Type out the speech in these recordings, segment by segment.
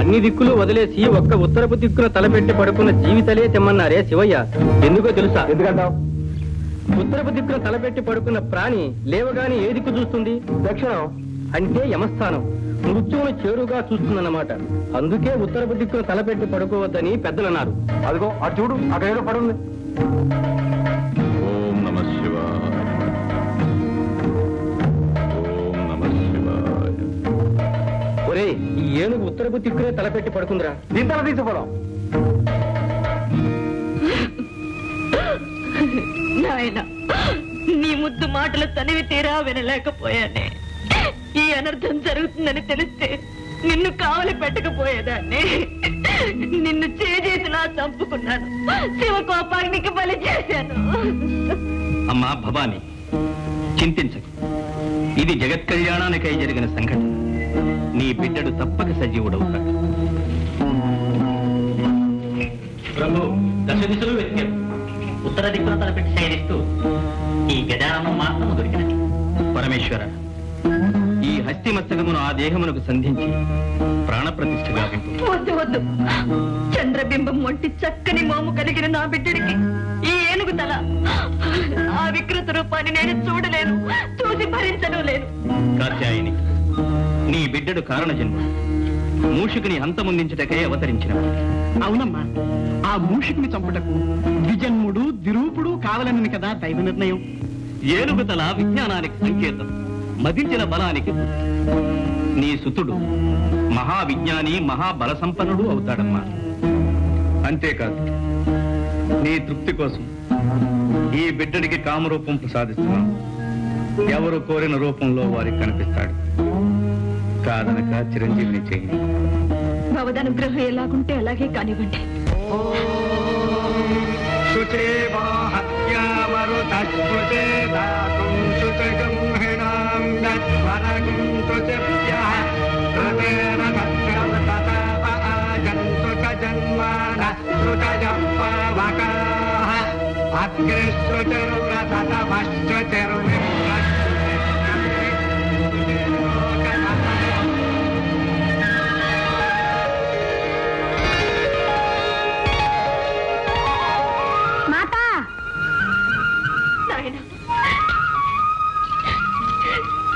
అన్ని దిక్కులు వదిలేసి ఒక్క ఉత్తరపు దిక్కున తలపెట్టి పడుకున్న జీవితలే తెమ్మన్నారే శివయ్య. ఎందుకో తెలుసా? ఎందుకంటావు? ఉత్తరపు దిక్కున తలపెట్టి పడుకున్న ప్రాణి లేవగాని ఏ దిక్కు చూస్తుంది? దక్షిణం. అంటే యమస్థానం. మృత్యువును చేరుగా చూస్తుందన్నమాట. అందుకే ఉత్తరపు దిక్కున తలపెట్టి పడుకోవద్దని పెద్దలన్నారు. అదిగో అటు చూడు, అక్కడ ఏదో పడుంది. ఓం నమః శివాయ. ఓం నమః శివాయ. ఒరే, ఈ ఏనుగు ఉత్తరపు దిక్కునే తలపెట్టి పడుకుందిరా. దీని తల తీసుకోవడం. నాయన, నీ ముద్దు మాటలు తనివి తీరా వినలేకపోయానే. ఈ అనర్థం జరుగుతుందని తెలిస్తే నిన్ను కావలి పెట్టకపోయేదాన్ని. నిన్ను చేజేసిలా చంపుకున్నాను. శివకోపానికి బలి చేశాను. అమ్మా భవాని, చింతించకు. ఇది జగత్ కళ్యాణానికై జరిగిన సంఘటన. నీ బిడ్డడు తప్పక సజీవుడవుతాడు. ప్రభు దశ దిశలు వెతికారు. ఉత్తర దిక్కున తలపెట్టి శయనిస్తూ ఈ గజాననం మాత్రం దొరికినది. పరమేశ్వర, ఈ హస్తి మస్తకమును ఆ దేహమునకు సంధించి ప్రాణప్రతిష్ఠ గావింపు. వద్దు వద్దు. చంద్రబింబం వంటి చక్కని మోము కలిగిన నా బిడ్డడికి ఈ ఏనుగు తల. ఆ వికృత రూపాన్ని నేను చూడలేను, చూసి భరించను లేను. కాత్యాయని, నీ బిడ్డడు కారణ జన్ముడు. మూషికుని హంతముందించుటకై అవతరించిన. అవునమ్మా, ఆ మూషికుని చంపుటకు ద్విజన్ముడు దిరూపుడు కావాలని కదా దైవ నిర్ణయం. ఏనుగు తల విజ్ఞానానికి సంకేతం, మదించిన బలానికి. నీ సుతుడు మహావిజ్ఞాని, మహాబల సంపన్నుడు అవుతాడమ్మా. అంతేకాదు, నీ తృప్తి కోసం ఈ బిడ్డడికి కామరూపం ప్రసాదిస్తున్నాం. ఎవరు కోరిన రూపంలో వారికి కనిపిస్తాడు. కాదనక చిరంజీవిని చేయండి. భవదనుగ్రహం ఎలాగుంటే అలాగే కానివ్వండి.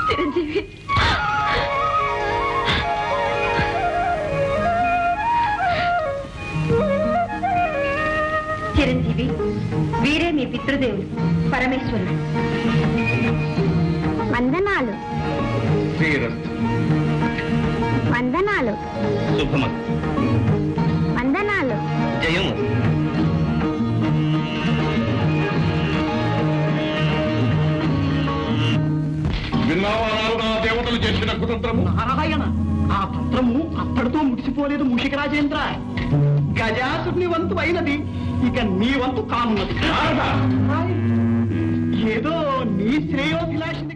చిరంజీవి, చిరంజీవి, వీరే మీ పితృదేవులు పరమేశ్వరుడు. వందనాలు. శ్రీరస్తు. వందనాలు. శుభమస్తు. వందనాలు. జయము. విన్నావా నా దేవతలు చేసిన కుతంత్రము? నారాయణ, ఆ తంత్రము అప్పటితో ముగిసిపోలేదు మూషికరాజేంద్ర. గజాసుని వంతు అయినది, ఇక నీ వంతు కానున్నది. ఏదో నీ శ్రేయోభిలాషిని